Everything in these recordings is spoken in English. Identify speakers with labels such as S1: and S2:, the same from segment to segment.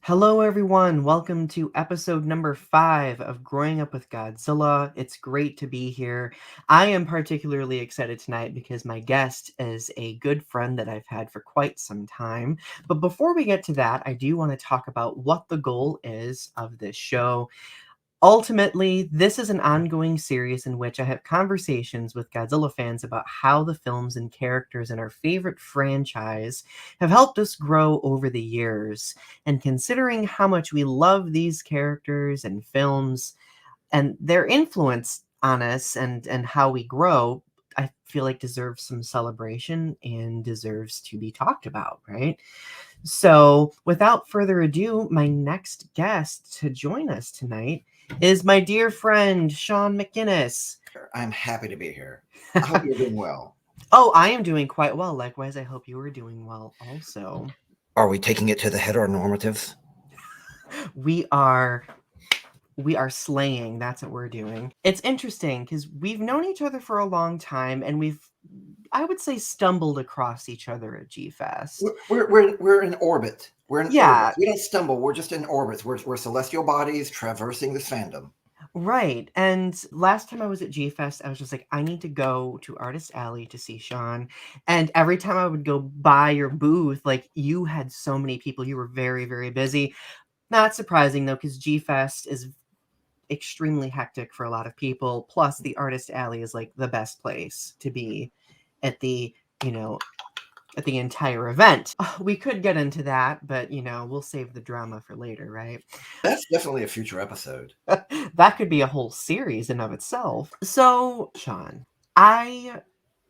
S1: Hello, everyone. Welcome to episode number 5 of Growing Up with Godzilla. It's great to be here. I am particularly excited tonight because my guest is a good friend that I've had for quite some time. But before we get to that, I do want to talk about what the goal is of this show. Ultimately, this is an ongoing series in which I have conversations with Godzilla fans about how the films and characters in our favorite franchise have helped us grow over the years. And considering how much we love these characters and films and their influence on us and how we grow, I feel like deserves some celebration and deserves to be talked about, right? So, without further ado, my next guest to join us tonight is my dear friend, Sean McGuinness.
S2: I'm happy to be here. I hope you're doing well.
S1: Oh, I am doing quite well. Likewise, I hope you are doing well also.
S2: Are we taking it to the heteronormatives?
S1: We are slaying. That's what we're doing. It's interesting because we've known each other for a long time and we've, I would say, stumbled across each other at G Fest.
S2: We're in orbit. We're in
S1: Yeah,
S2: orbit. We don't stumble. We're just in orbits. We're celestial bodies traversing this fandom.
S1: right. And last time I was at G Fest, I was just like, I need to go to Artist Alley to see Sean. And every time I would go by your booth, like you had so many people. You were very, very busy. Not surprising though, because G Fest is extremely hectic for a lot of people. Plus, the Artist Alley is like the best place to be at the, you know, at the entire event. We could get into that, but we'll save the drama for later, right?
S2: That's definitely a future episode.
S1: That could be a whole series in of itself. So, Sean, I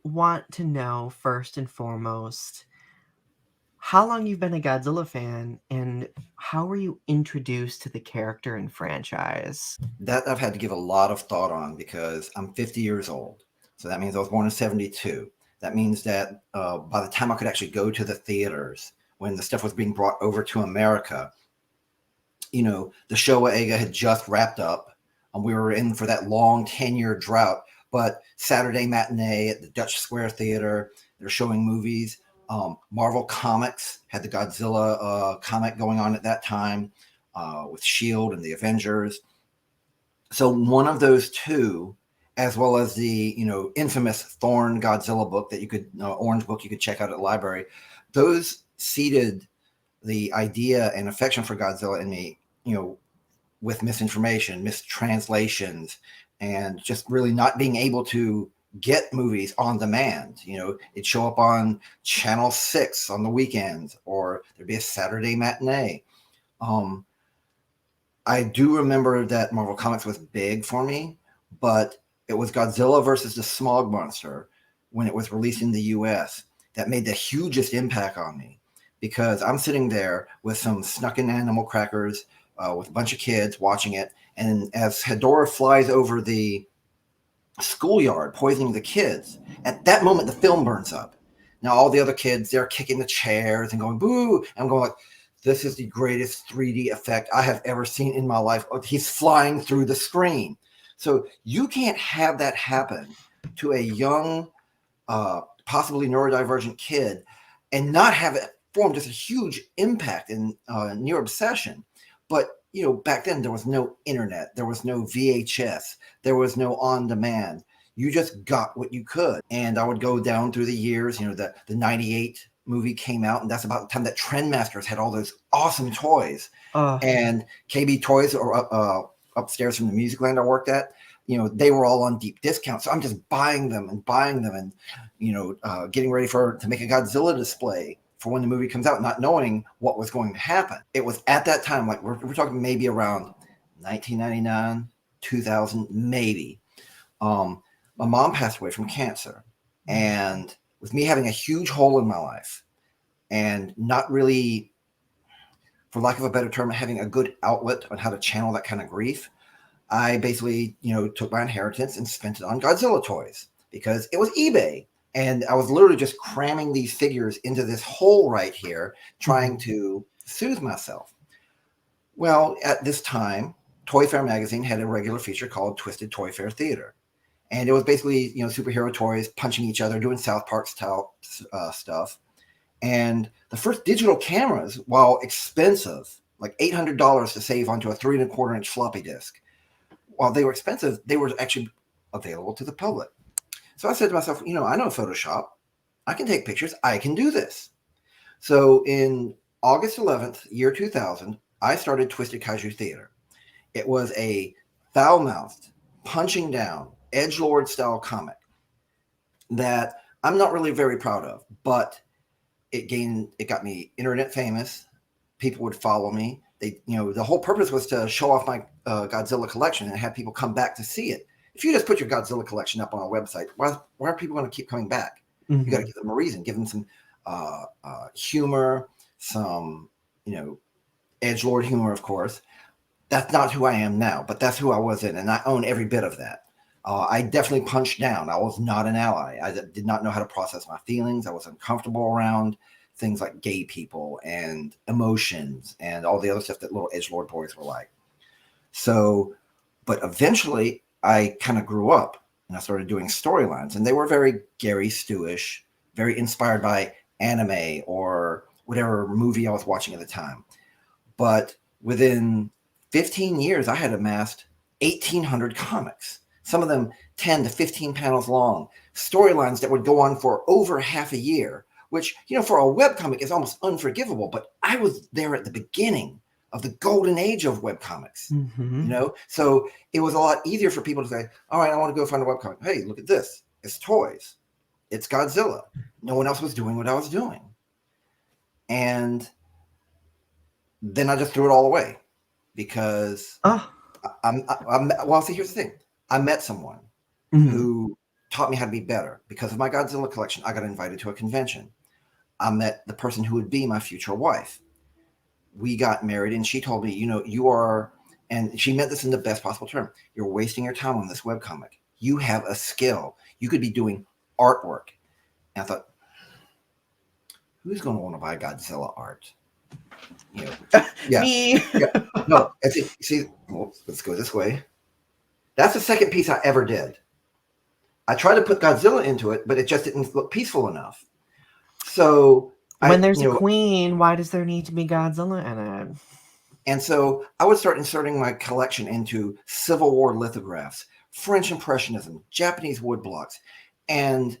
S1: want to know first and foremost how long you've been a Godzilla fan and how were you introduced to the character and franchise?
S2: That I've had to give a lot of thought on because I'm 50 years old. So that means I was born in 72. That means that by the time I could actually go to the theaters when the stuff was being brought over to America, the Showa Eiga had just wrapped up. And we were in for that long 10-year drought. But Saturday matinee at the Dutch Square Theater, they're showing movies. Marvel Comics had the Godzilla comic going on at that time with S.H.I.E.L.D. and the Avengers. So one of those two, as well as the infamous Thorn Godzilla book that you could Orange book you could check out at the library, those seeded the idea and affection for Godzilla in me, with misinformation, mistranslations, and just really not being able to get movies on demand. It'd show up on Channel 6 on the weekends, or there'd be a Saturday matinee. I do remember that Marvel Comics was big for me, but it was Godzilla versus the Smog Monster when it was released in the US that made the hugest impact on me, because I'm sitting there with some snuck-in animal crackers with a bunch of kids watching it, and as Hedorah flies over the schoolyard poisoning the kids, at that moment the film burns up. Now all the other kids, they're kicking the chairs and going boo, and I'm going like, this is the greatest 3D effect I have ever seen in my life. He's flying through the screen. So you can't have that happen to a young, possibly neurodivergent kid and not have it form just a huge impact in near obsession. But back then there was no internet, there was no VHS, there was no on demand. You just got what you could. And I would go down through the years. The 98 movie came out, and that's about the time that Trendmasters had all those awesome toys. And KB Toys, or upstairs from the Music Land I worked at, they were all on deep discount. So I'm just buying them and getting ready to make a Godzilla display for when the movie comes out, not knowing what was going to happen. It was at that time, like we're talking maybe around 1999, 2000, maybe. My mom passed away from cancer, and with me having a huge hole in my life and not really, for lack of a better term, having a good outlet on how to channel that kind of grief, I basically, took my inheritance and spent it on Godzilla toys because it was eBay. And I was literally just cramming these figures into this hole right here, trying to soothe myself. Well, at this time, Toy Fair magazine had a regular feature called Twisted Toy Fair Theater. And it was basically, superhero toys punching each other, doing South Park style stuff. And the first digital cameras, while expensive, like $800 to save onto a 3 1/4 inch floppy disk. While they were expensive, they were actually available to the public. So I said to myself, I know Photoshop. I can take pictures. I can do this. So in August 11th, year 2000, I started Twisted Kaiju Theater. It was a foul-mouthed, punching down, edgelord style comic that I'm not really very proud of, but it got me internet famous. People would follow me. The whole purpose was to show off my Godzilla collection and have people come back to see it. If you just put your Godzilla collection up on a website, why are people going to keep coming back? You got to give them a reason, give them some humor, some edgelord humor, of course. That's not who I am now, but that's who I was then, and I own every bit of that. I definitely punched down. I was not an ally. I did not know how to process my feelings. I was uncomfortable around things like gay people and emotions and all the other stuff that little edgelord boys were like. So, but eventually I kind of grew up and I started doing storylines, and they were very Gary Stu-ish, very inspired by anime or whatever movie I was watching at the time. But within 15 years, I had amassed 1,800 comics, some of them 10 to 15 panels long, storylines that would go on for over half a year, which, for a webcomic is almost unforgivable. But I was there at the beginning of the golden age of webcomics, So it was a lot easier for people to say, all right, I want to go find a webcomic. Hey, look at this. It's toys. It's Godzilla. No one else was doing what I was doing. And then I just threw it all away because see, here's the thing. I met someone who taught me how to be better. Because of my Godzilla collection, I got invited to a convention. I met the person who would be my future wife. We got married, and she told me, you are, and she meant this in the best possible term, you're wasting your time on this webcomic. You have a skill. You could be doing artwork. And I thought, who's going to want to buy Godzilla art? Yeah.
S1: Me.
S2: Yeah. No, see, well, let's go this way. That's the second piece I ever did. I tried to put Godzilla into it, but it just didn't look peaceful enough. So
S1: when there's a queen, why does there need to be Godzilla in it?
S2: And so I would start inserting my collection into Civil War lithographs, French Impressionism, Japanese woodblocks, and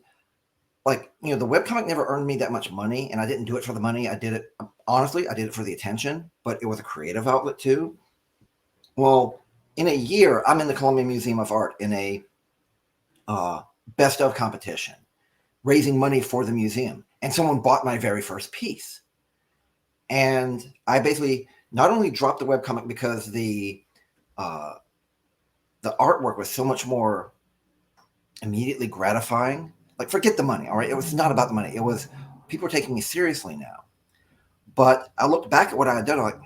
S2: the webcomic never earned me that much money, and I didn't do it for the money. I did it for the attention, but it was a creative outlet too. Well, in a year, I'm in the Columbia Museum of Art in a best of competition, raising money for the museum. And someone bought my very first piece. And I basically not only dropped the webcomic because the artwork was so much more immediately gratifying. Like, forget the money, all right? It was not about the money. It was people are taking me seriously now. But I looked back at what I had done. I'm like,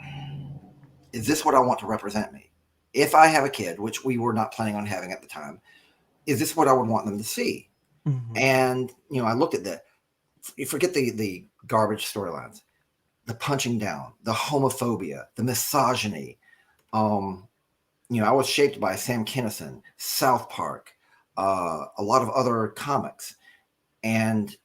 S2: is this what I want to represent me? If I have a kid, which we were not planning on having at the time, is this what I would want them to see? And, I looked at that. Forget the garbage storylines, the punching down, the homophobia, the misogyny. I was shaped by Sam Kinison, South Park, a lot of other comics. And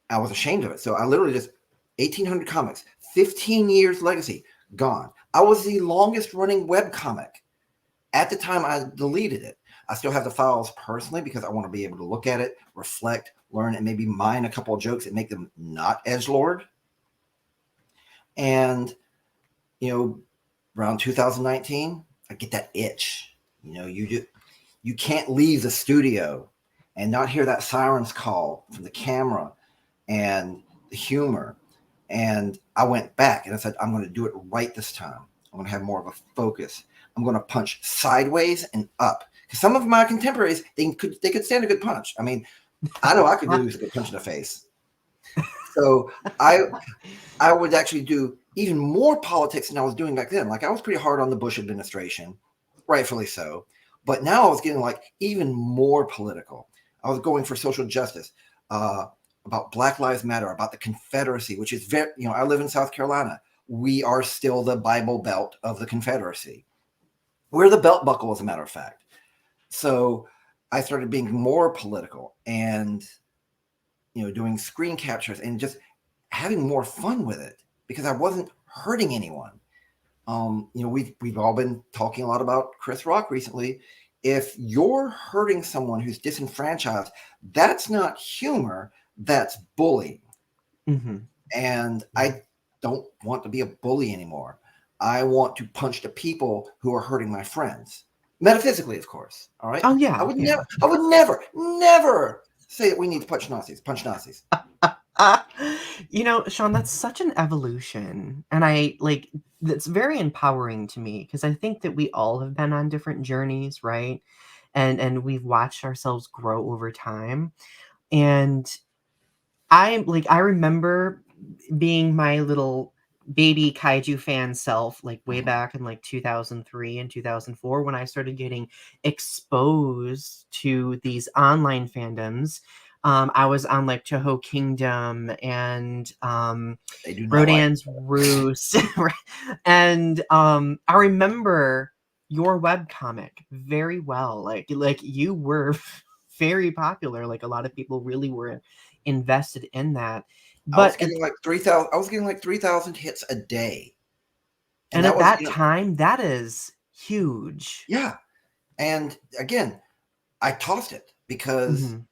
S2: I was ashamed of it. So I literally just 1,800 comics, 15 years legacy, gone. I was the longest running webcomic. At the time I deleted it. I still have the files personally because I want to be able to look at it, reflect, learn, and maybe mine a couple of jokes and make them not edgelord. And, around 2019, I get that itch. You can't leave the studio and not hear that siren's call from the camera and the humor. And I went back and I said, I'm going to do it right this time. I'm going to have more of a focus. I'm going to punch sideways and up. Because some of my contemporaries, they could stand a good punch. I mean, I know I could lose a good punch in the face. So I would actually do even more politics than I was doing back then. Like, I was pretty hard on the Bush administration, rightfully so. But now I was getting even more political. I was going for social justice, about Black Lives Matter, about the Confederacy, which is very, I live in South Carolina. We are still the Bible Belt of the Confederacy. We're the belt buckle, as a matter of fact. So I started being more political and, doing screen captures and just having more fun with it because I wasn't hurting anyone. We've all been talking a lot about Chris Rock recently. If you're hurting someone who's disenfranchised, that's not humor, that's bullying.
S1: Mm-hmm.
S2: And I don't want to be a bully anymore. I want to punch the people who are hurting my friends. Metaphysically, of course. All right.
S1: Oh
S2: I
S1: yeah,
S2: would
S1: yeah.
S2: never, I would never, never say that we need to punch Nazis. Punch Nazis.
S1: Sean, that's such an evolution. And I like that's very empowering to me because I think that we all have been on different journeys, right? And we've watched ourselves grow over time. And I remember being my little baby kaiju fan self like way
S2: Mhm.
S1: back in like 2003 and 2004 when I started getting exposed to these online fandoms. I was on like Toho Kingdom and
S2: They do not like.
S1: Rodan's Roost. And I remember your webcomic very well. Like you were very popular. Like a lot of people really were invested in that.
S2: I was
S1: But at
S2: getting like 3,000. I was getting like 3,000 hits a day, and
S1: and
S2: that
S1: at
S2: was
S1: that time, that is huge.
S2: yeah. And again, I tossed it because
S1: Mhm.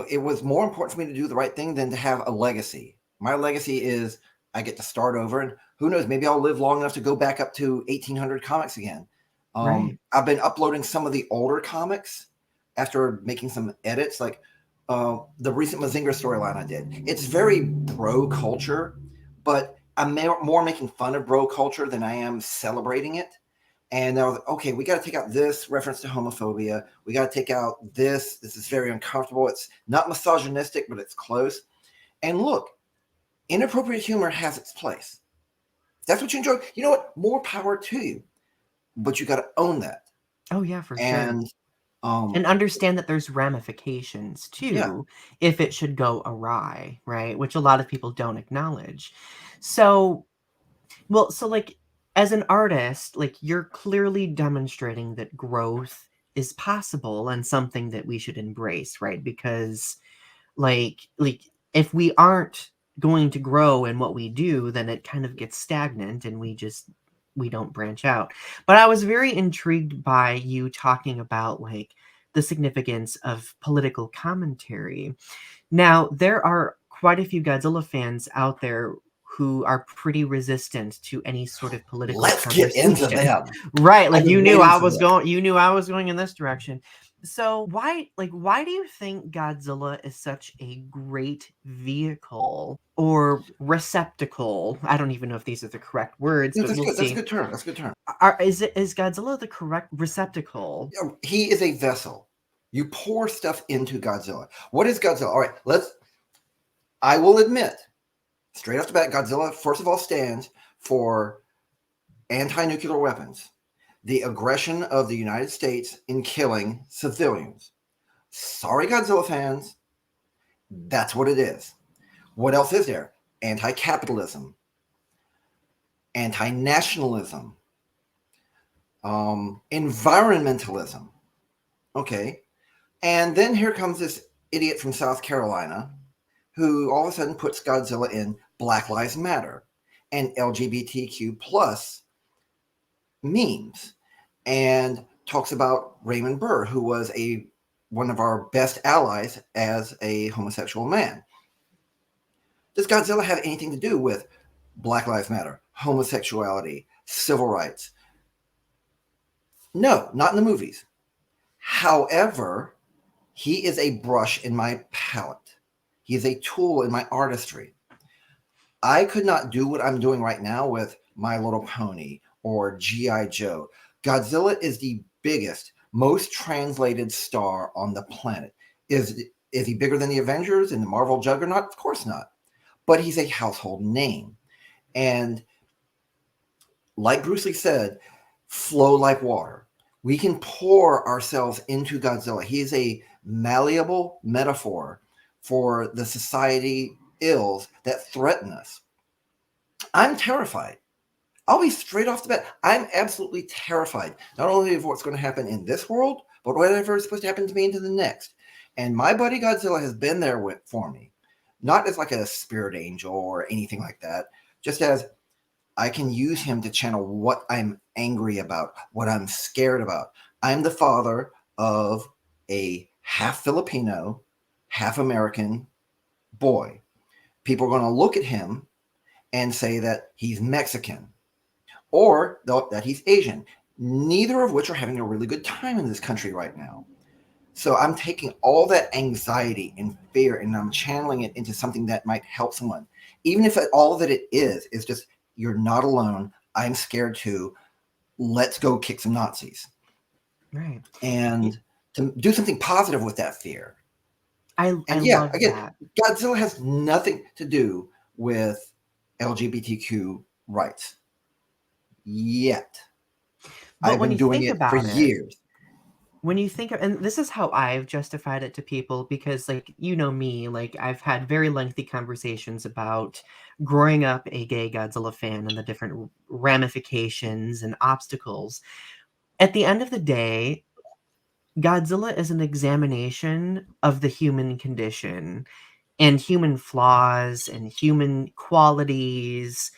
S2: it was more important for me to do the right thing than to have a legacy. My legacy is I get to start over, and who knows, maybe I'll live long enough to go back up to 1800 comics again.
S1: Right.
S2: I've been uploading some of the older comics after making some edits, like the recent Mazinger storyline I did. It's very bro culture, but I'm more making fun of bro culture than I am celebrating it. And I was like, okay, we got to take out this reference to homophobia. We got to take out this. This is very uncomfortable. It's not misogynistic, but it's close. And look, inappropriate humor has its place. If that's what you enjoy. You know what? More power to you. But you got to own that.
S1: Oh yeah, for sure.
S2: And um,
S1: And understand that there's ramifications
S2: yeah,
S1: too if it should go awry, right? Which a lot of people don't acknowledge. So, so like as an artist, like you're clearly demonstrating that growth is possible and something that we should embrace, right? Because like if we aren't going to grow in what we do, then it kind of gets stagnant and we don't branch out. But I was very intrigued by you talking about like the significance of political commentary. Now, there are quite a few Godzilla fans out there who are pretty resistant to any sort of political
S2: let's get into
S1: conversation.
S2: them.
S1: Right, like
S2: I've been waiting for this.
S1: you knew I was going in this direction. So, why do you think Godzilla is such a great vehicle or receptacle? I don't even know if these are the correct words,
S2: No,
S1: but
S2: that's
S1: we'll
S2: good. That's a
S1: see.
S2: good term. That's a good term.
S1: Is Godzilla the correct receptacle?
S2: He is a vessel. You pour stuff into Godzilla. What is Godzilla? All right, I will admit, straight off the bat, Godzilla, first of all, stands for anti-nuclear weapons, the aggression of the United States in killing civilians. Sorry, Godzilla fans, that's what it is. What else is there? Anti-capitalism, anti-nationalism, environmentalism. Okay, and then here comes this idiot from South Carolina who all of a sudden puts Godzilla in Black Lives Matter and LGBTQ plus memes and talks about Raymond Burr, who was one of our best allies as a homosexual man. Does Godzilla have anything to do with Black Lives Matter, homosexuality, civil rights? No, not in the movies. However, he is a brush in my palette. He is a tool in my artistry. I could not do what I'm doing right now with My Little Pony or G.I. Joe. Godzilla is the biggest, most translated star on the planet. Is he bigger than the Avengers and the Marvel Juggernaut? Of course not. But he's a household name. And like Bruce Lee said, flow like water. We can pour ourselves into Godzilla. He is a malleable metaphor for the society ills that threaten us. I'm terrified. I'll be straight off the bat. I'm absolutely terrified, not only of what's going to happen in this world, but whatever is supposed to happen to me into the next. And my buddy Godzilla has been for me, not as like a spirit angel or anything like that, just as I can use him to channel what I'm angry about, what I'm scared about. I'm the father of a half Filipino, half American boy. People are going to look at him and say that he's Mexican or that he's Asian, neither of which are having a really good time in this country right now. So I'm taking all that anxiety and fear and I'm channeling it into something that might help someone. Even if all that it is just, you're not alone. I'm scared too. Let's go kick some Nazis.
S1: Right.
S2: And to do something positive with that fear.
S1: I
S2: And yeah,
S1: love
S2: again,
S1: that.
S2: Godzilla has nothing to do with LGBTQ rights yet.
S1: But
S2: I've
S1: when
S2: been
S1: you
S2: doing
S1: think
S2: it for
S1: about it,
S2: years.
S1: when you think of, and this is how I've justified it to people, because like you know me, like I've had very lengthy conversations about growing up a gay Godzilla fan and the different ramifications and obstacles. At the end of the day, Godzilla is an examination of the human condition and human flaws and human qualities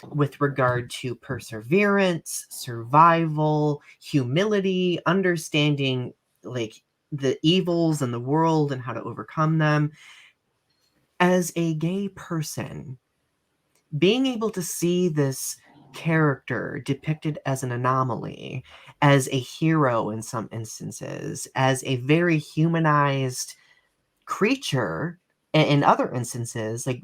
S1: with regard to perseverance, survival, humility, understanding like the evils in the world and how to overcome them. As a gay person, being able to see this character depicted as an anomaly, as a hero in some instances, as a very humanized creature in other instances, like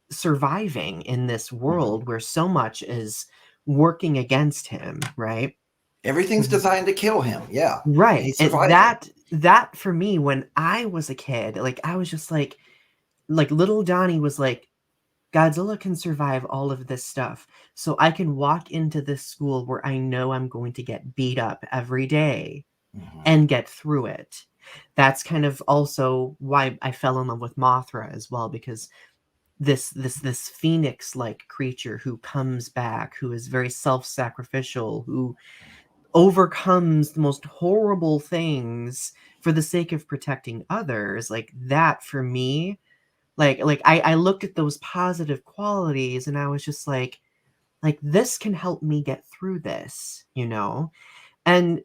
S1: surviving in this
S2: Mhm.
S1: world where so much is working against him, right?
S2: Everything's designed to kill him. Yeah. And
S1: Right.
S2: he's
S1: And
S2: surviving.
S1: that for me, when I was a kid, like I was just like little Donnie was like, Godzilla can survive all of this stuff. So I can walk into this school where I know I'm going to get beat up every day
S2: Mhm.
S1: and get through it. That's kind of also why I fell in love with Mothra as well, because this phoenix like creature who comes back, who is very self-sacrificial, who overcomes the most horrible things for the sake of protecting others, like that for me, I looked at those positive qualities and I was just like this can help me get through this, you know. And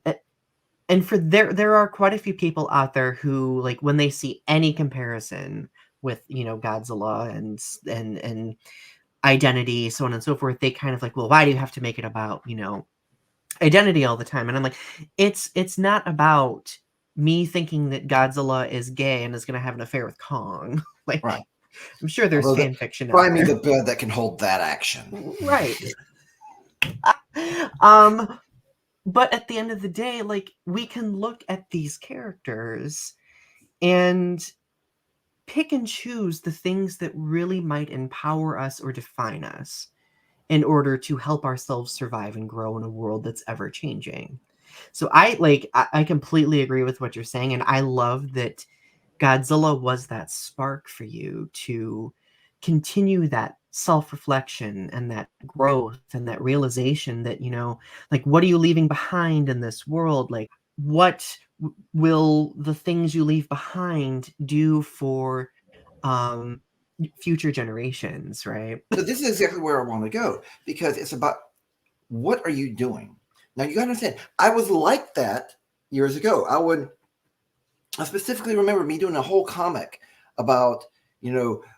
S1: for there are quite a few people out there who like when they see any comparison with, you know, Godzilla and identity, so on and so forth, they kind of like, well, why do you have to make it about, you know, identity all the time? And I'm like, it's not about me thinking that Godzilla is gay and is going to have an affair with Kong. Like,
S2: Right.
S1: I'm sure there's
S2: Although,
S1: fan fiction out
S2: find me
S1: there.
S2: the bed that can hold that action.
S1: Right. um but at the end of the day, like we can look at these characters and pick and choose the things that really might empower us or define us in order to help ourselves survive and grow in a world that's ever changing. So I completely agree with what you're saying, and I love that Godzilla was that spark for you to continue that self-reflection and that growth and that realization that, you know, like what are you leaving behind in this world? Like what will the things you leave behind do for um future generations, right?
S2: So this is exactly where I want to go because it's about what are you doing? Now you got to understand, I was like that years ago. I specifically remember me doing a whole comic about,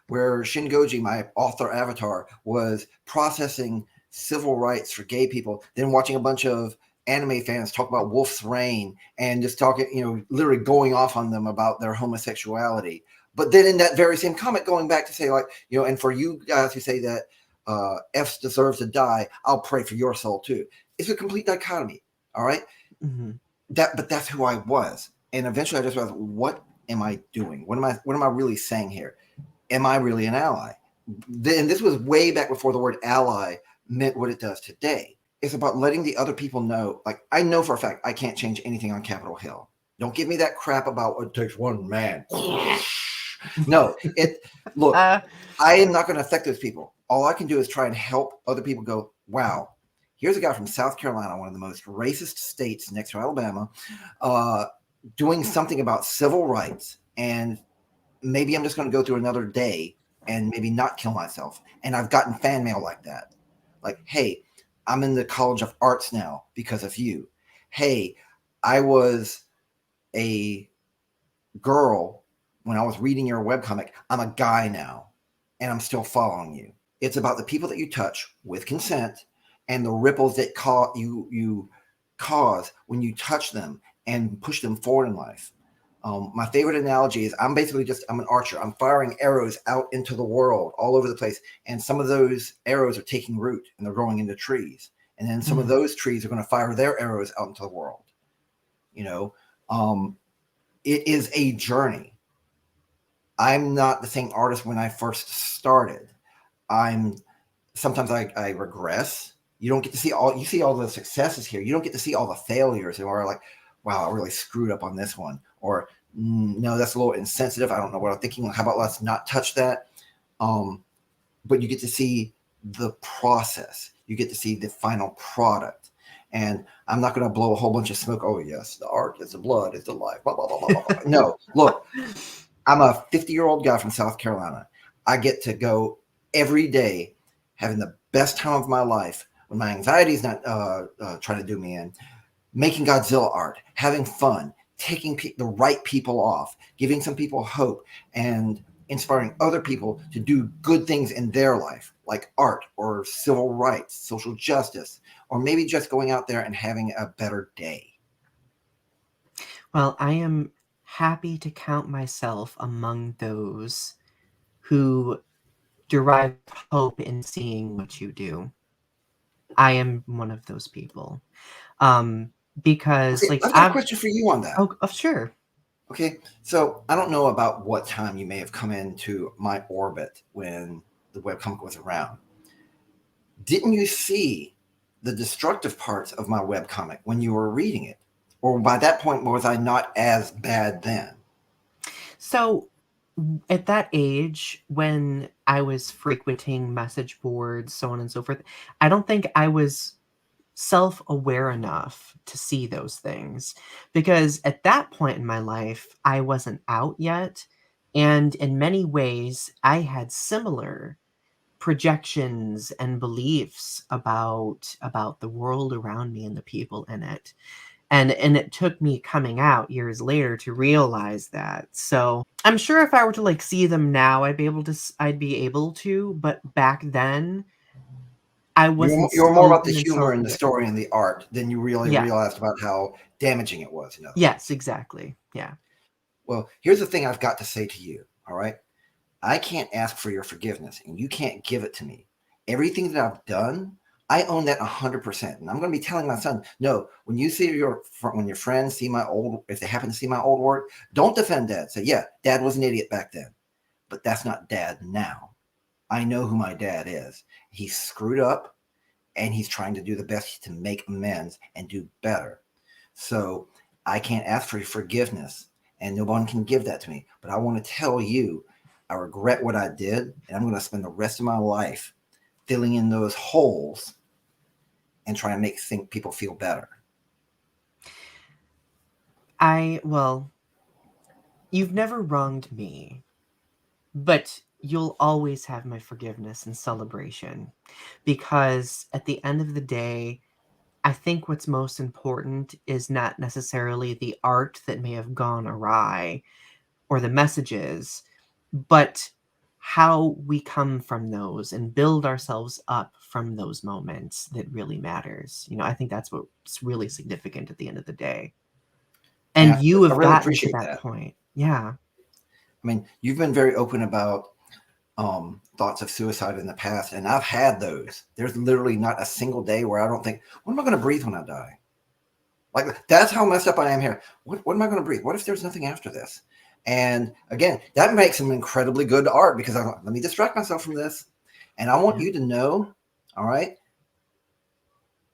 S2: where Shingoji, my author avatar, was processing civil rights for gay people, then watching a bunch of anime fans talk about Wolf's Rain and just talking, literally going off on them about their homosexuality. But then in that very same comic, going back to say, like, and for you guys who say that F deserves to die, I'll pray for your soul too. It's a complete dichotomy. All right.
S1: Mhm.
S2: But that's who I was. And eventually I just realized, what am I doing? What am I really saying here? Am I really an ally? Then this was way back before the word ally meant what it does today. It's about letting the other people know, like, I know for a fact I can't change anything on Capitol Hill. Don't give me that crap about it takes one man. No, look,
S1: Uh,
S2: I am not going to affect those people. All I can do is try and help other people go, wow, here's a guy from South Carolina, one of the most racist states next to Alabama, doing something about civil rights. And maybe I'm just going to go through another day and maybe not kill myself. And I've gotten fan mail like that. Like, hey, I'm in the College of Arts now because of you. Hey, I was a girl when I was reading your webcomic. I'm a guy now and I'm still following you. It's about the people that you touch with consent and the ripples that you cause when you touch them and push them forward in life. My favorite analogy is I'm an archer. I'm firing arrows out into the world all over the place. And some of those arrows are taking root and they're growing into trees. And then some of
S1: Mm.
S2: those trees are going to fire their arrows out into the world. You know, um, it is a journey. I'm not the same artist when I first started. I'm sometimes I regress. You don't get to see you see all the successes here. You don't get to see all the failures and are like, wow, I really screwed up on this one. Or no, that's a little insensitive. I don't know what I'm thinking. How about let's not touch that? Um, but you get to see the process. You get to see the final product. And I'm not going to blow a whole bunch of smoke. Oh yes, the art is the blood, is the life. Blah blah blah blah blah. Blah. No, look, I'm a 50-year-old guy from South Carolina. I get to go every day having the best time of my life when my anxiety is not trying to do me in, making Godzilla art, having fun, taking the right people off, giving some people hope, and inspiring other people to do good things in their life, like art or civil rights, social justice, or maybe just going out there and having a better day.
S1: Well, I am happy to count myself among those who derive hope in seeing what you do. I am one of those people. Um, because
S2: Okay,
S1: like
S2: I've got a question for you on that.
S1: sure.
S2: Okay, so I don't know about what time you may have come into my orbit when the webcomic was around. Didn't you see the destructive parts of my webcomic when you were reading it? Or by that point, was I not as bad then?
S1: So at that age, when I was frequenting message boards, so on and so forth, I don't think I was self-aware enough to see those things, because at that point in my life, I wasn't out yet, and in many ways, I had similar projections and beliefs about the world around me and the people in it. And it took me coming out years later to realize that. So, I'm sure if I were to, like, see them now, I'd be able to, but back then, I wasn't
S2: You were more about the
S1: open and
S2: humor and the
S1: self-aware.
S2: story and the art than you really
S1: Yes.
S2: realized about how damaging it was, in other
S1: Yes,
S2: words.
S1: exactly. Yeah.
S2: Well, here's the thing I've got to say to you, all right? I can't ask for your forgiveness and you can't give it to me. Everything that I've done, I own that 100%. And I'm going to be telling my son, no, when your friends see my old, if they happen to see my old work, don't defend dad. Say, yeah, dad was an idiot back then, but that's not dad now. I know who my dad is. He's screwed up and he's trying to do the best to make amends and do better. So I can't ask for your forgiveness and no one can give that to me. But I want to tell you, I regret what I did and I'm going to spend the rest of my life filling in those holes and trying to think people feel better.
S1: Well, you've never wronged me, but you'll always have my forgiveness and celebration, because at the end of the day, I think what's most important is not necessarily the art that may have gone awry or the messages, but how we come from those and build ourselves up from those moments that really matters. I think that's what's really significant at the end of the day.
S2: And
S1: And you
S2: I
S1: have
S2: really
S1: gotten to
S2: appreciate
S1: that
S2: that.
S1: point. Yeah.
S2: I mean, you've been very open about thoughts of suicide in the past, and I've had those. There's literally not a single day where I don't think, what am I going to breathe when I die? Like, that's how messed up I am here. What am I going to breathe? What if there's nothing after this? And again, that makes some incredibly good art because let me distract myself from this. And I want
S1: Yeah.
S2: you to know, all right,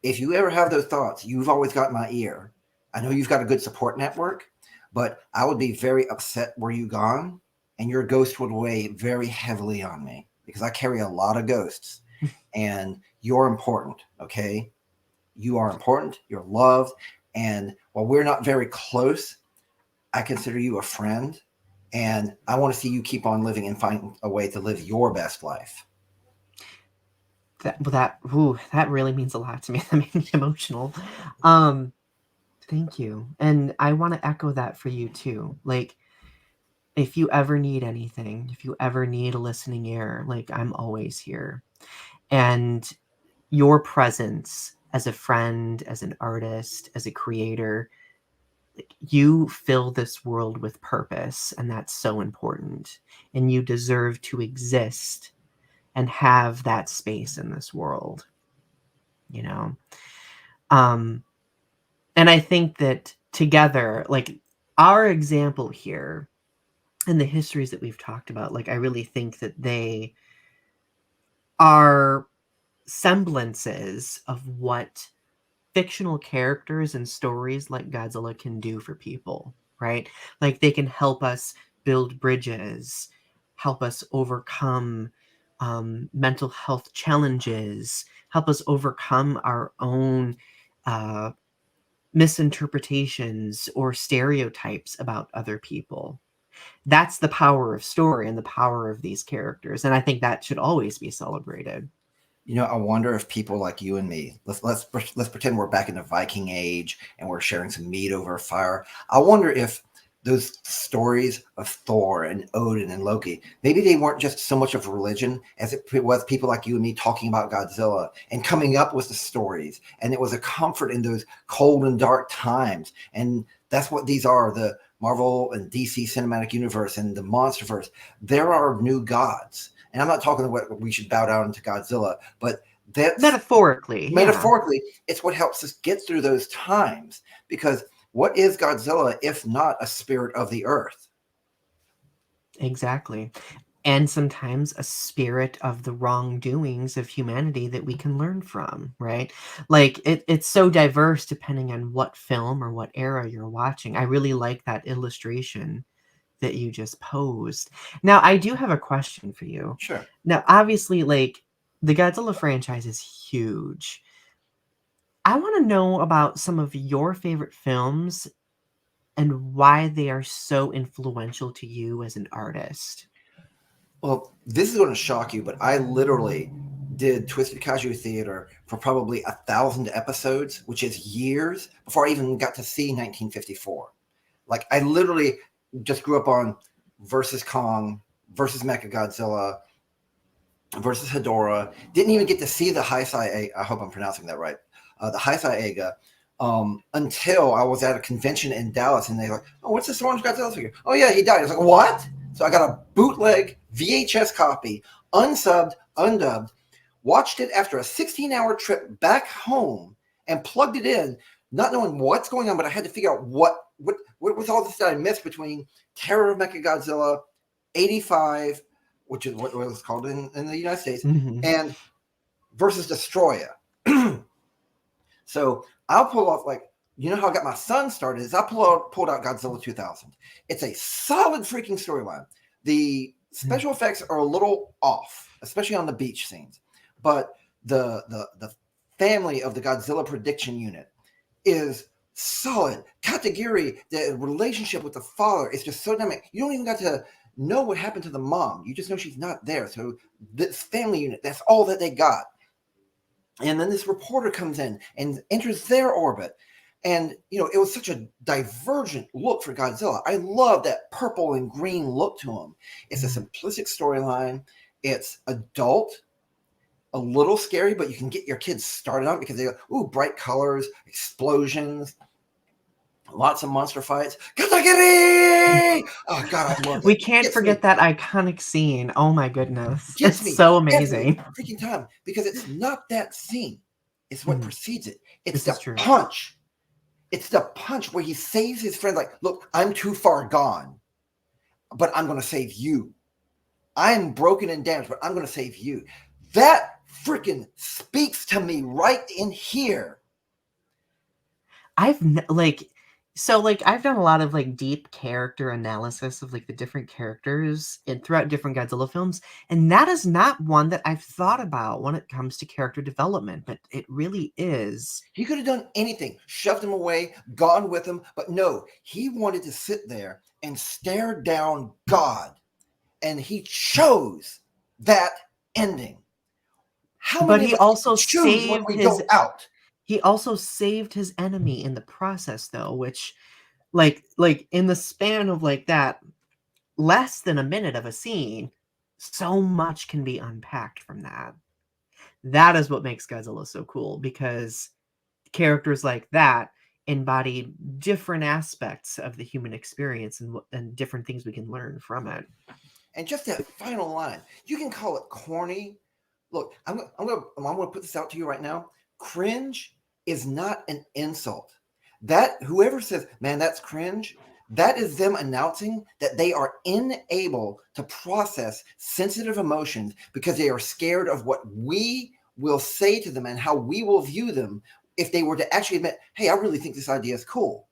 S2: if you ever have those thoughts, you've always got my ear. I know you've got a good support network, but I would be very upset were you gone and your ghost would weigh very heavily on me because I carry a lot of ghosts and you're important, okay? You are important, you're loved. And while we're not very close, I consider you a friend. And I want to see you keep on living and find a way to live your best life.
S1: That really means a lot to me. That made me emotional. Um, Thank you. And I want to echo that for you too. Like, if you ever need anything, if you ever need a listening ear, like, I'm always here. And your presence as a friend, as an artist, as a creator, like, you fill this world with purpose, and that's so important. And you deserve to exist and have that space in this world, you know? Um, and I think that together, like, our example here and the histories that we've talked about, like, I really think that they are semblances of what fictional characters and stories like Godzilla can do for people, right? Like, they can help us build bridges, help us overcome mental health challenges, help us overcome our own uh, misinterpretations or stereotypes about other people. That's the power of story and the power of these characters, and I think that should always be celebrated.
S2: I wonder if people like you and me, let's pretend we're back in the Viking Age and we're sharing some meat over a fire. I wonder if those stories of Thor and Odin and Loki, maybe they weren't just so much of religion as it was people like you and me talking about Godzilla and coming up with the stories. And it was a comfort in those cold and dark times. And that's what these are, the Marvel and DC cinematic universe and the monsterverse. There are new gods. And I'm not talking about we should bow down to Godzilla, but that's
S1: Metaphorically, yeah.
S2: metaphorically, it's what helps us get through those times. Because what is Godzilla if not a spirit of the earth?
S1: Exactly. And sometimes a spirit of the wrongdoings of humanity that we can learn from, right? Like, it's so diverse depending on what film or what era you're watching. I really like that illustration that you just posed. Now, I do have a question for you.
S2: Sure.
S1: Now, obviously, like, the Godzilla franchise is huge. I want to know about some of your favorite films and why they are so influential to you as an artist.
S2: Well, this is going to shock you, but I literally did Twisted Kaiju Theater for probably 1,000 episodes, which is years before I even got to see 1954. Like, I literally just grew up on versus Kong, versus Mechagodzilla, versus Hedorah. Didn't even get to see the Heisei. I hope I'm pronouncing that right. The Heisei Eiga. Until I was at a convention in Dallas, and they're like, "Oh, what's this orange Godzilla figure? Oh yeah, he died." I was like, "What?" So I got a bootleg VHS copy, unsubbed, undubbed. Watched it after a 16-hour trip back home, and plugged it in, not knowing what's going on. But I had to figure out what was all this that I missed between Terror of Mechagodzilla, '85, which is what it was called in the United States,
S1: Mhm.
S2: and versus Destroya. So I'll pull off, like, how I got my son started is I pulled out Godzilla 2000. It's a solid freaking storyline. The special effects are a little off, especially on the beach scenes, but the family of the Godzilla prediction unit is solid. Katagiri, the relationship with the father is just so dynamic. You don't even got to know what happened to the mom. You just know she's not there. So this family unit, that's all that they got. And then this reporter comes in and enters their orbit. And, it was such a divergent look for Godzilla. I love that purple and green look to him. It's a simplistic storyline. It's adult, a little scary, but you can get your kids started on it because they go, ooh, bright colors, explosions, lots of monster fights. Katagiri! Oh, God, I love
S1: We
S2: it.
S1: can't
S2: Gets me
S1: forget that iconic scene. Oh my goodness.
S2: gets
S1: It's
S2: me
S1: so
S2: every
S1: amazing.
S2: freaking time because it's not that scene. It's what
S1: Mhm.
S2: precedes it. It's
S1: This is
S2: the
S1: true.
S2: punch. It's the punch where he saves his friend. Like, look, I'm too far gone, but I'm going to save you. I'm broken and damaged, but I'm going to save you. That freaking speaks to me right in here.
S1: I've done a lot of, like, deep character analysis of, like, the different characters and throughout different Godzilla films, and that is not one that I've thought about when it comes to character development, but it really is.
S2: He could have done anything, shoved him away, gone with him, but no, he wanted to sit there and stare down God. And he chose that ending. How
S1: But
S2: many of
S1: he
S2: us get to
S1: also
S2: choose when
S1: saved
S2: we
S1: his
S2: go out?
S1: he also saved his enemy in the process though, which like in the span of like that less than a minute of a scene, so much can be unpacked from that. That is what makes Godzilla so cool because characters like that embody different aspects of the human experience and different things we can learn from it.
S2: And just that final line, you can call it corny. Look, I'm gonna put this out to you right now. Cringe is not an insult. That whoever says, "Man, that's cringe," that is them announcing that they are unable to process sensitive emotions because they are scared of what we will say to them and how we will view them if they were to actually admit, "Hey, I really think this idea is cool."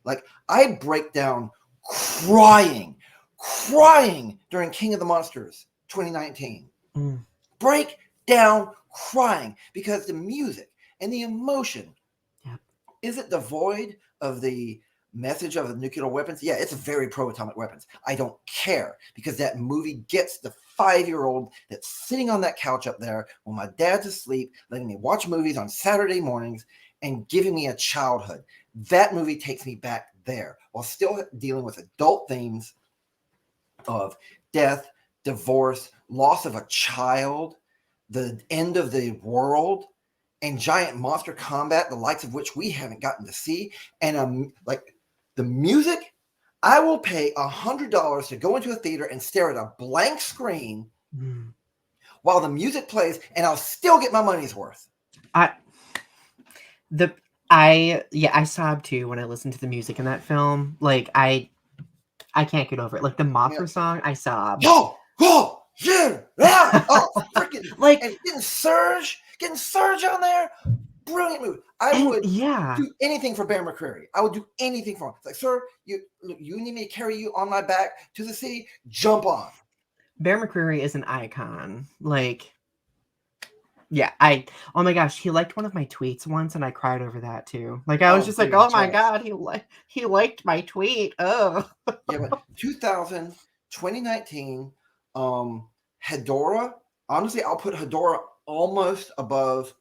S2: Like I break down crying, crying during King of the Monsters 2019.
S1: Mm.
S2: Break down crying because the music and the emotion
S1: Yep.
S2: isn't devoid of the message of the nuclear weapons. Yeah, it's very pro-atomic weapons. I don't care because that movie gets the 5-year-old that's sitting on that couch up there when my dad's asleep, letting me watch movies on Saturday mornings and giving me a childhood. That movie takes me back there while still dealing with adult themes of death, divorce, loss of a child, the end of the world, and giant monster combat, the likes of which we haven't gotten to see. And like the music, I will pay $100 to go into a theater and stare at a blank screen
S1: Mm.
S2: while the music plays, and I'll still get my money's worth.
S1: I the I sobbed too when I listened to the music in that film. Like I can't get over it. Like the
S2: Yeah.
S1: Mothra song, I sobbed.
S2: Oh, yeah, yeah. Oh, freaking,
S1: Like
S2: and getting Surge on there. Brilliant movie. I
S1: and
S2: would
S1: yeah,
S2: do anything for Bear McCreary. I would do anything for him. It's like, sir, you need me to carry you on my back to the sea? Jump on.
S1: Bear McCreary is an icon. Like yeah, I oh my gosh, he liked one of my tweets once and I cried over that too. Like I was
S2: Oh,
S1: just like,
S2: dude,
S1: "Oh my
S2: yes.
S1: god, he liked my tweet." Oh.
S2: Yeah, but 2000, 2019, Hedora. Honestly, I'll put Hedora almost above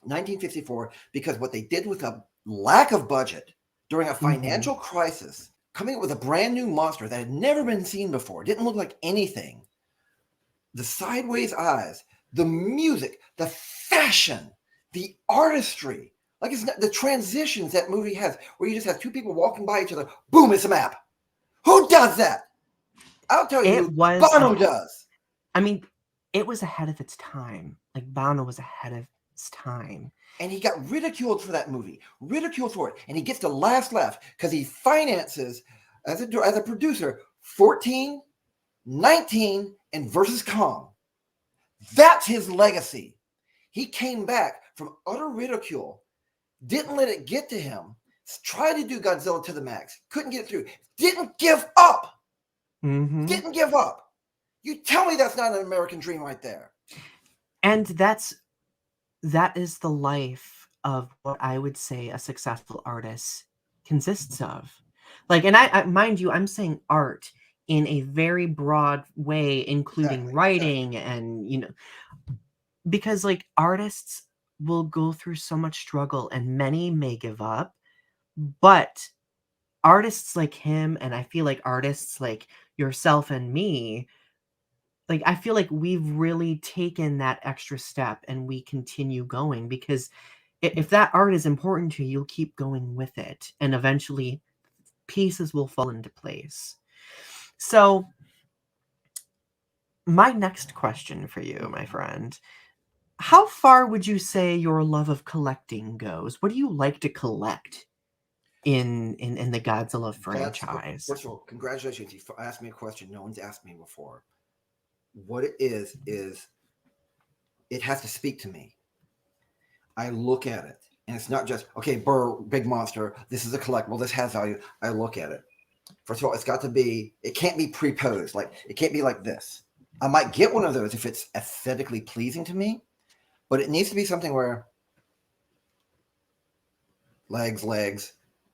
S2: 1954 because what they did with a lack of budget during a
S1: Mhm.
S2: financial crisis, coming up with a brand new monster that had never been seen before, didn't look like anything. The sideways eyes, the music, the fashion, the artistry. Like it's not, the transitions that movie has, where you just have two people walking by each other. Boom, it's a map. Who does that? I'll tell you
S1: It
S2: who.
S1: was
S2: Bono does.
S1: I mean, it was ahead of its time. Like Bono was ahead of its time.
S2: And he got ridiculed for that movie, ridiculed for it. And he gets the last laugh because he finances, as a producer, 14, 19, and Versus Kong. That's his legacy. He came back from utter ridicule, didn't let it get to him, tried to do Godzilla to the max, couldn't get through, didn't give up.
S1: Mhm.
S2: Didn't give up. You tell me that's not an American dream right there.
S1: And that is the life of what I would say a successful artist consists of. Like, and I mind you, I'm saying art in a very broad way, including
S2: Exactly.
S1: writing and, because like artists will go through so much struggle and many may give up, but artists like him, and I feel like artists like yourself and me, like I feel like we've really taken that extra step and we continue going because if that art is important to you, you'll keep going with it and eventually pieces will fall into place. So, my next question for you, my friend, how far would you say your love of collecting goes? What do you like to collect in the Godzilla
S2: That's
S1: franchise?
S2: first of all, congratulations. You asked me a question no one's asked me before. What it is it has to speak to me. I look at it, and it's not just okay, burr, big monster. This is a collectible. This has value. I look at it. First of all, it's got to be. It can't be pre-posed. Like it can't be like this. I might get one of those if it's aesthetically pleasing to me, but it needs to be something where legs,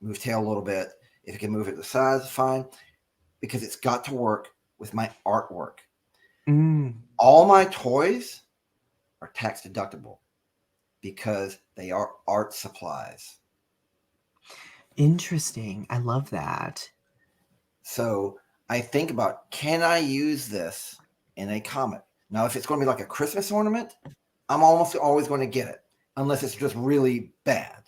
S2: move tail a little bit. If it can move it to the sides, fine. Because it's got to work with my artwork.
S1: Mm.
S2: All my toys are tax deductible because they are art supplies.
S1: Interesting. I love that.
S2: So I think about, can I use this in a comic? Now, if it's going to be like a Christmas ornament, I'm almost always going to get it, unless it's just really bad.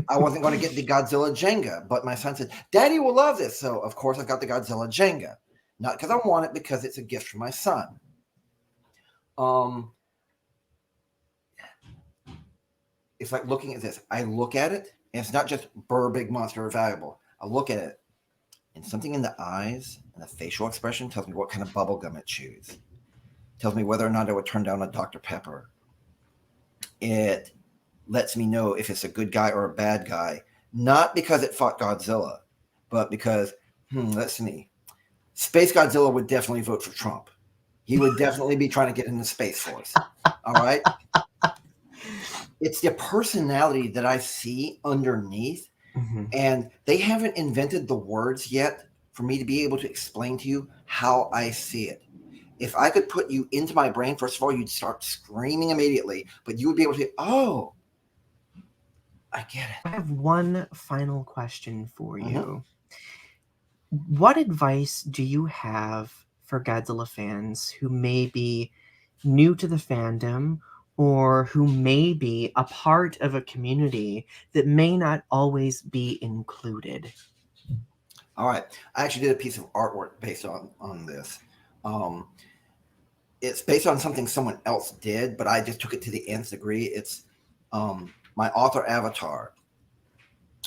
S2: I wasn't going to get the Godzilla Jenga, but my son said, Daddy will love this. So, of course, I've got the Godzilla Jenga. Not because I want it, because it's a gift from my son. It's like looking at this. I look at it, and it's not just big monster or valuable. I look at it, and something in the eyes and the facial expression tells me what kind of bubble gum it chews. Tells me whether or not I would turn down a Dr. Pepper. It lets me know if it's a good guy or a bad guy, not because it fought Godzilla, but because, let's see, Space Godzilla would definitely vote for Trump. He would definitely be trying to get in the Space Force. All right? It's the personality that I see underneath, and they haven't invented the words yet for me to be able to explain to you how I see it. If I could put you into my brain, first of all, you'd start screaming immediately, but you would be able to, oh, I get it.
S1: I have one final question for you. What advice do you have for Godzilla fans who may be new to the fandom or who may be a part of a community that may not always be included?
S2: All right. I actually did a piece of artwork based on this. It's based on something someone else did, but I just took it to the nth degree. It's my author avatar,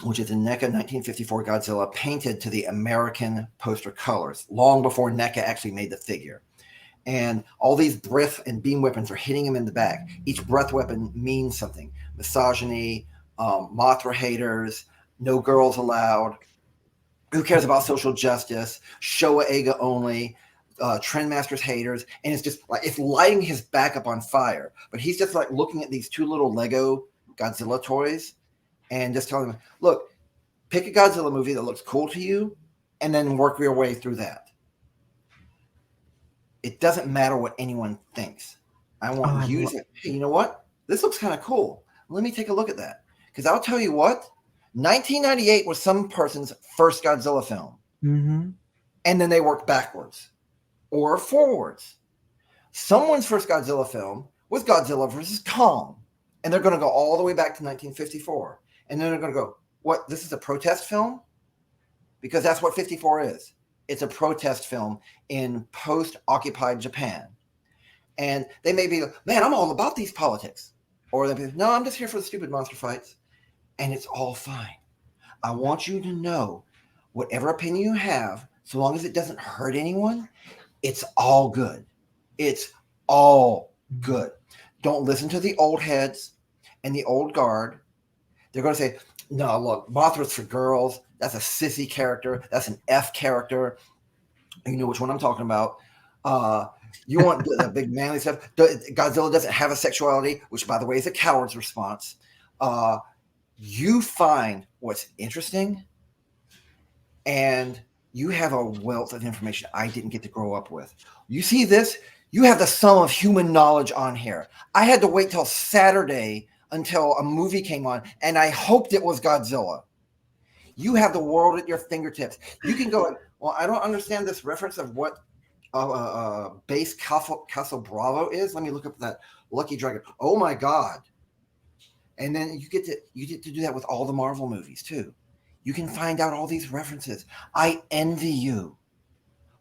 S2: which is a NECA 1954 Godzilla painted to the American poster colors, long before NECA actually made the figure. And all these breath and beam weapons are hitting him in the back. Each breath weapon means something. Misogyny, Mothra haters, no girls allowed, who cares about social justice, Showa Eiga only, Trendmasters haters, and it's just like it's lighting his back up on fire. But he's just like looking at these two little Lego Godzilla toys and just telling them, look, pick a Godzilla movie that looks cool to you and then work your way through that. It doesn't matter what anyone thinks. I want you to say, hey, you know what? This looks kind of cool. Let me take a look at that. Because I'll tell you what, 1998 was some person's first Godzilla film. And then they worked backwards or forwards. Someone's first Godzilla film was Godzilla versus Kong. And they're going to go all the way back to 1954. And then they're going to go, what, this is a protest film? Because that's what 54 is. It's a protest film in post-occupied Japan. And they may be like, man, I'm all about these politics. Or they'll be like, no, I'm just here for the stupid monster fights. And it's all fine. I want you to know, whatever opinion you have, so long as it doesn't hurt anyone, it's all good. It's all good. Don't listen to the old heads and the old guard. They're going to say, no, look, Mothra's for girls. That's a sissy character. That's an F character. You know which one I'm talking about. You want the big manly stuff. Godzilla doesn't have a sexuality, which, by the way, is a coward's response. You find what's interesting, and you have a wealth of information I didn't get to grow up with. You see this? You have the sum of human knowledge on here. I had to wait till Saturday until a movie came on, and I hoped it was Godzilla. You have the world at your fingertips. You can go, well, I don't understand this reference of what base Castle Bravo is. Let me look up that Lucky Dragon. Oh my God. And then you get to do that with all the Marvel movies too. You can find out all these references. I envy you,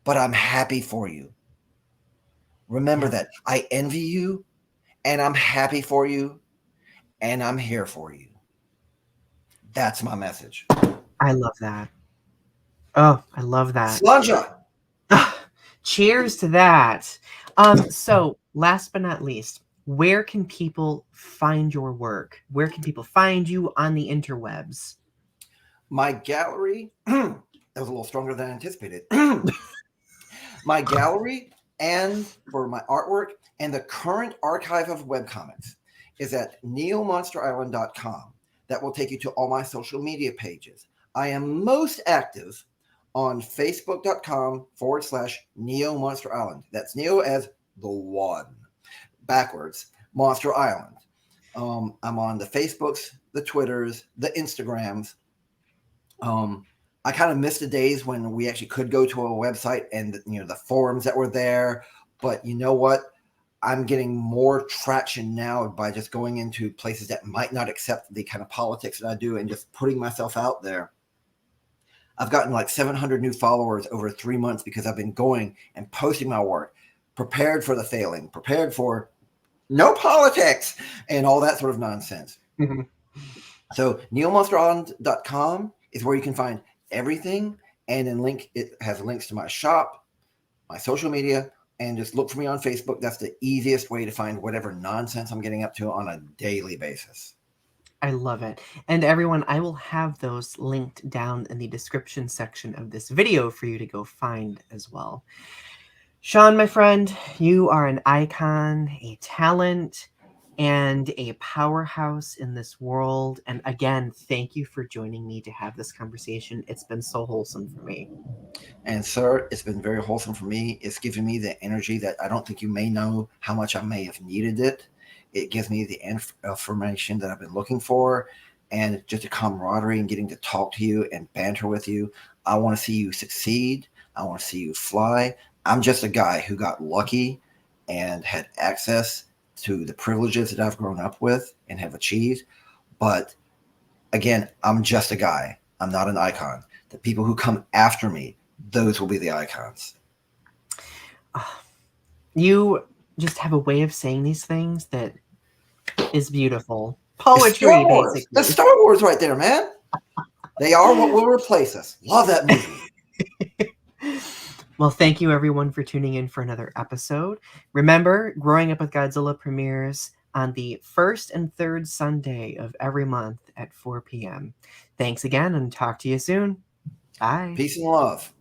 S2: but I'm happy for you. Remember that. I envy you, and I'm happy for you, and I'm here for you. That's my message.
S1: I love that. Oh, I love that.
S2: Slanja.
S1: Cheers to that. So last but not least, where can people find your work? Where can people find you on the interwebs?
S2: My gallery, that was a little stronger than I anticipated. My gallery and for my artwork and the current archive of webcomics is at neomonsterisland.com. That will take you to all my social media pages. I am most active on facebook.com/Neo Monster Island. That's Neo as the one, backwards. Monster Island. I'm on the Facebooks, the Twitters, the Instagrams. Um, I kind of missed the days when we actually could go to a website and the forums that were there. But you know what? I'm getting more traction now by just going into places that might not accept the kind of politics that I do and just putting myself out there. I've gotten like 700 new followers over 3 months because I've been going and posting my work, prepared for the failing, prepared for no politics and all that sort of nonsense. So neomonsterisland.com is where you can find everything, and then it has links to my shop, my social media, and just look for me on Facebook. That's the easiest way to find whatever nonsense I'm getting up to on a daily basis.
S1: I love it. And everyone, I will have those linked down in the description section of this video for you to go find as well. Sean, my friend, you are an icon, a talent, and a powerhouse in this world. And again, thank you for joining me to have this conversation. It's been so wholesome for me.
S2: And sir, it's been very wholesome for me. It's given me the energy that I don't think you may know how much I may have needed it. It gives me the information that I've been looking for, and just a camaraderie and getting to talk to you and banter with you. I want to see you succeed. I want to see you fly. I'm just a guy who got lucky and had access to the privileges that I've grown up with and have achieved. But again, I'm just a guy. I'm not an icon. The people who come after me, those will be the icons.
S1: You just have a way of saying these things that is beautiful.
S2: It's Star
S1: Poetry,
S2: Wars.
S1: basically.
S2: That's Star Wars right there, man. They are what will replace us. Love that movie.
S1: Well, thank you everyone for tuning in for another episode. Remember, Growing Up with Godzilla premieres on the first and third Sunday of every month at 4 p.m. Thanks again and talk to you soon. Bye.
S2: Peace and love.